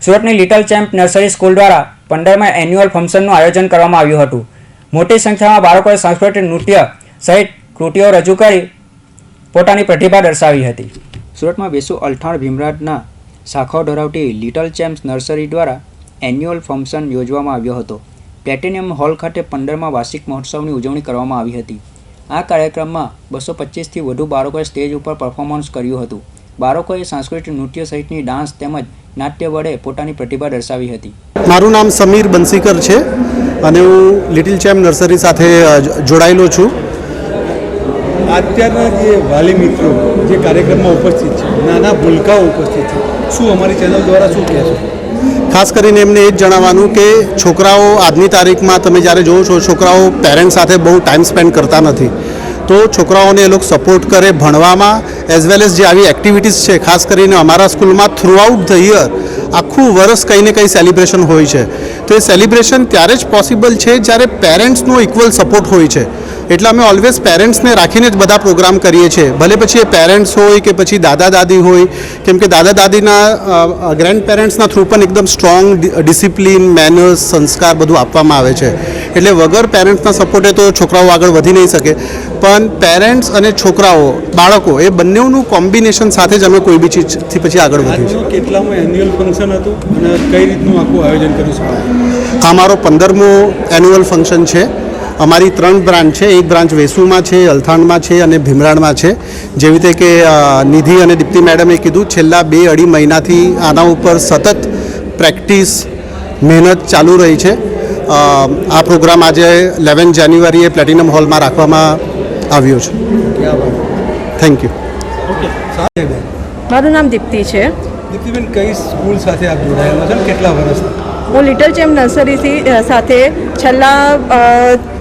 સુરતની little champ nursery school દ્વારા 15મા annual ફંક્શનનું આયોજન કરવામાં આવ્યું હતું। મોટી સંખ્યામાં બાળકોએ સાંસ્કૃતિક નૃત્ય સહિત કૃતિઓ રજૂ કરી પોતાની પ્રતિભા દર્શાવી હતી। સુરતમાં વેસુ અલથાણ ભીમરાજના શાખાઓ ધરાવતી લિટલ ચેમ્પ નર્સરી દ્વારા એન્યુઅલ ફંક્શન યોજવામાં આવ્યો હતો। પ્લેટિનિયમ હોલ ખાતે 15મા વાર્ષિક મહોત્સવની ઉજવણી કરવામાં આવી હતી। આ કાર્યક્રમમાં 225થી વધુ બાળકોએ સ્ટેજ ઉપર પરફોર્મન્સ કર્યું હતું। બાળકોએ સાંસ્કૃતિક નૃત્ય સહિતની ડાન્સ તેમજ નાટ્ય વડે પોતાની પ્રતિભા દર્શાવી હતી। મારું નામ સમીર બંસીકર છે અને હું લિટલ ચેમ્પ નર્સરી સાથે જોડાયેલો છું। અત્યારના જે વાલી મિત્રો જે કાર્યક્રમમાં ઉપસ્થિત છે, નાના ભૂલકાઓ ઉપસ્થિત છે, શું અમારી ચેનલ દ્વારા શું કહેશો? ખાસ કરીને એમને એ જ જણાવવાનું કે છોકરાઓ આજની તારીખમાં તમે જ્યારે જોવો છો, છોકરાઓ પેરેન્ટ્સ સાથે બહુ ટાઈમ સ્પેન્ડ કરતા નથી, તો છોકરાઓને એ લોકો સપોર્ટ કરે ભણવામાં એઝ વેલ એઝ જે આવી એક્ટિવિટીઝ છે। ખાસ કરીને અમારા સ્કૂલમાં થ્રુઆઉટ ધ યર આખું વર્ષ કંઈ ને કંઈ સેલિબ્રેશન હોય છે, તો એ સેલિબ્રેશન ત્યારે જ પોસિબલ છે જ્યારે પેરેન્ટ્સનો ઇક્વલ સપોર્ટ હોય છે। એટલે અમે ઓલવેઝ પેરેન્ટ્સને રાખીને જ બધા પ્રોગ્રામ કરીએ છીએ, ભલે પછી એ પેરેન્ટ્સ હોય કે પછી દાદા દાદી હોય, કેમ કે દાદા દાદીના ગ્રેન્ડ પેરેન્ટ્સના થ્રુ પણ એકદમ સ્ટ્રોંગ ડિસિપ્લિન, મેનર્સ, સંસ્કાર બધું આપવામાં આવે છે। એટલે વગર પેરેન્ટ્સના સપોર્ટે તો છોકરાઓ આગળ વધી નહીં શકે, પણ પેરેન્ટ્સ અને છોકરાઓ, બાળકો એ બંનેનું કોમ્બિનેશન સાથે જ અમે કોઈ બી ચીજથી પછી આગળ વધીએ છીએ। કેટલામાં એન્યુઅલ ફંક્શન હતું અને કઈ રીતનું આખું આયોજન કર્યું છે? આ મારો 15મો એન્યુઅલ ફંક્શન છે। અમારી 3 બ્રાન્ચ છે, એક બ્રાન્ચ વેસુમાં છે, અલથાણમાં છે અને ભીમરાડમાં છે। જેવી રીતે કે નિધિ અને દીપ્તિ મેડમે કીધું, છેલ્લા 2-2.5 મહિનાથી આના ઉપર સતત પ્રેક્ટિસ, મહેનત ચાલુ રહી છે। આ પ્રોગ્રામ આજે 11 જાન્યુઆરીએ પ્લેટિનમ હોલમાં રાખવામાં આવ્યો છે। Thank you. ઓકે, મારું નામ દીપ્તિ છે। દીપ્તિબેન, કઈ સ્કૂલ સાથે આપ જોડાયેલા છો, કેટલા વર્ષથી? હું લિટલ ચેમ્પ નર્સરી સાથે છેલ્લા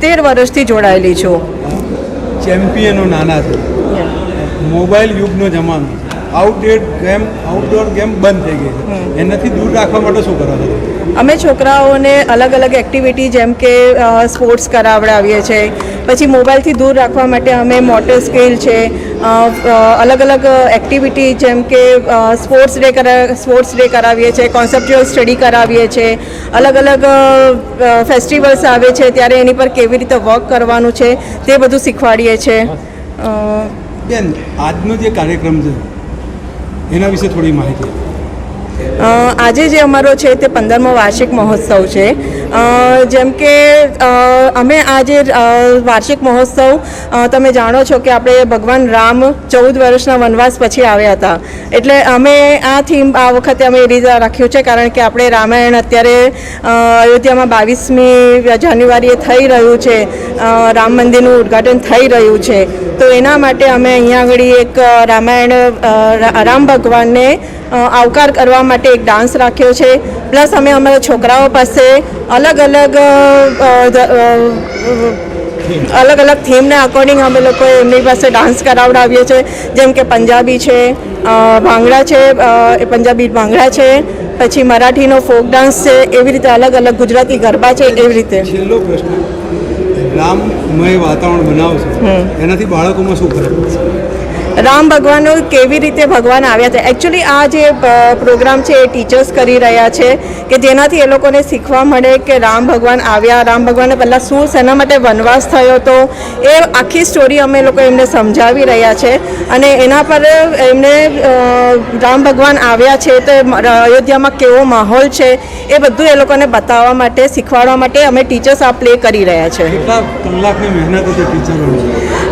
13 વર્ષથી જોડાયેલી છું। ચેમ્પિયનો નાના છે, મોબાઈલ યુગનો જમાનો, આઉટડોર ગેમ બંધ થઈ ગઈ છે, એનાથી દૂર રાખવા માટે શું કરો છો? અમે છોકરાઓને અલગ અલગ એક્ટિવિટી જેમ કે સ્પોર્ટ્સ કરાવડાવીએ છીએ, પછી મોબાઈલથી દૂર રાખવા માટે અમે મોટર સ્કિલ છે, અલગ અલગ એક્ટિવિટી જેમ કે સ્પોર્ટ્સ ડે કરાવીએ છીએ, કોન્સેપ્ચ્યુઅલ સ્ટડી કરાવીએ છીએ, અલગ અલગ ફેસ્ટિવલ્સ આવે છે ત્યારે એની પર કેવી રીતે વર્ક કરવાનું છે તે બધું શીખવાડીએ છીએ। બેન, આજનો જે કાર્યક્રમ છે એના વિશે થોડી માહિતી। આજે જે અમારો છે તે 15મો વાર્ષિક મહોત્સવ છે। જેમ કે અમે આજે વાર્ષિક મહોત્સવ, તમે જાણો છો કે આપણે ભગવાન રામ 14 વર્ષના વનવાસ પછી આવ્યા હતા, એટલે અમે આ થીમ આ વખતે અમે એ રીતે રાખ્યું છે કારણ કે આપણે રામાયણ અત્યારે અયોધ્યામાં 22મી જાન્યુઆરીએ થઈ રહ્યું છે, રામ મંદિરનું ઉદ્ઘાટન થઈ રહ્યું છે, તો એના માટે અમે અહીંયા આગળ એક રામ ભગવાનને આવકાર કરવા માટે એક ડાન્સ રાખ્યો છે। પ્લસ અમે અમારા છોકરાઓ પાસે અલગ અલગ થીમને અકોર્ડિંગ અમે લોકો એમની પાસે ડાન્સ કરાવડાવીએ છીએ, જેમ કે પંજાબી છે, ભાંગડા છે, પંજાબી ભાંગડા છે, પછી મરાઠીનો ફોક ડાન્સ છે, એવી રીતે અલગ અલગ ગુજરાતી ગરબા છે, એવી રીતે। છેલ્લો પ્રશ્ન, રામમય વાતાવરણ બનાવશે એનાથી બાળકોમાં શું ફરક પડશે? રામ ભગવાનનો કેવી રીતે ભગવાન આવ્યા હતા, એકચ્યુઅલી આ જે પ્રોગ્રામ છે એ ટીચર્સ કરી રહ્યા છે કે જેનાથી એ લોકોને શીખવા મળે કે રામ ભગવાન આવ્યા, રામ ભગવાનને પહેલાં શું શેના માટે વનવાસ થયો હતો, એ આખી સ્ટોરી અમે લોકો એમને સમજાવી રહ્યા છે। અને એના પર એમને રામ ભગવાન આવ્યા છે તો અયોધ્યામાં કેવો માહોલ છે એ બધું એ લોકોને બતાવવા માટે, શીખવાડવા માટે અમે ટીચર્સ આ પ્લે કરી રહ્યા છે। કેટલા કલાકની મહેનત હતી ટીચરોની?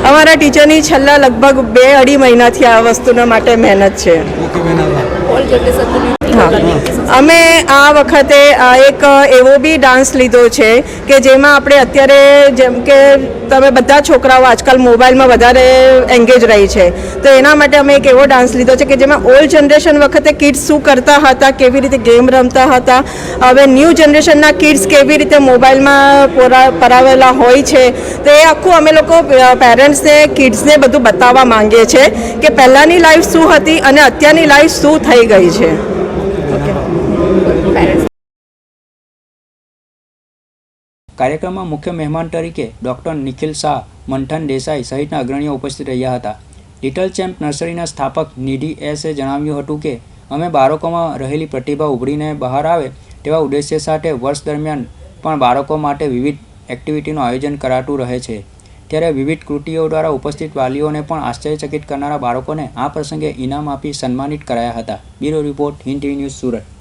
અમારા ટીચરની છેલ્લા લગભગ 2-2.5 મહિનાથી આ વસ્તુના માટે મહેનત છે। અમે આ વખતે એક એવો બી ડાન્સ લીધો છે કે જેમાં આપણે અત્યારે જેમ કે તમે બધા છોકરાઓ આજકાલ મોબાઈલમાં વધારે એન્ગેજ રહી છે, તો એના માટે અમે એક એવો ડાન્સ લીધો છે કે જેમાં ઓલ્ડ જનરેશન વખતે કિડ્સ શું કરતા હતા, કેવી રીતે ગેમ રમતા હતા, હવે ન્યૂ જનરેશનના કિડ્સ કેવી રીતે મોબાઈલમાં પરાવેલા હોય છે, તો એ આખું અમે લોકો પેરેન્ટ્સને, કિડ્સને બધું બતાવવા માંગીએ છીએ કે પહેલાંની લાઈફ શું હતી અને અત્યારની લાઈફ શું થઈ ગઈ છે। કાર્યક્રમમાં મુખ્ય મહેમાન તરીકે ડૉક્ટર નિખિલ શાહ, મંથન દેસાઈ સહિતના અગ્રણીઓ ઉપસ્થિત રહ્યા હતા। લિટલ ચેમ્પ નર્સરીના સ્થાપક નિધિ એસે જણાવ્યું હતું કે અમે બાળકોમાં રહેલી પ્રતિભા ઉભરીને બહાર આવે તેવા ઉદ્દેશ્ય સાથે વર્ષ દરમિયાન પણ બાળકો માટે વિવિધ એક્ટિવિટીનું આયોજન કરાતું રહે છે. ત્યારે વિવિધ કૃતિઓ દ્વારા ઉપસ્થિત વાલીઓને પણ આશ્ચર્યચકિત કરનારા બાળકોને આ પ્રસંગે ઇનામ આપી સન્માનિત કરાયા હતા. Bureau report, Hind TV news, Surat.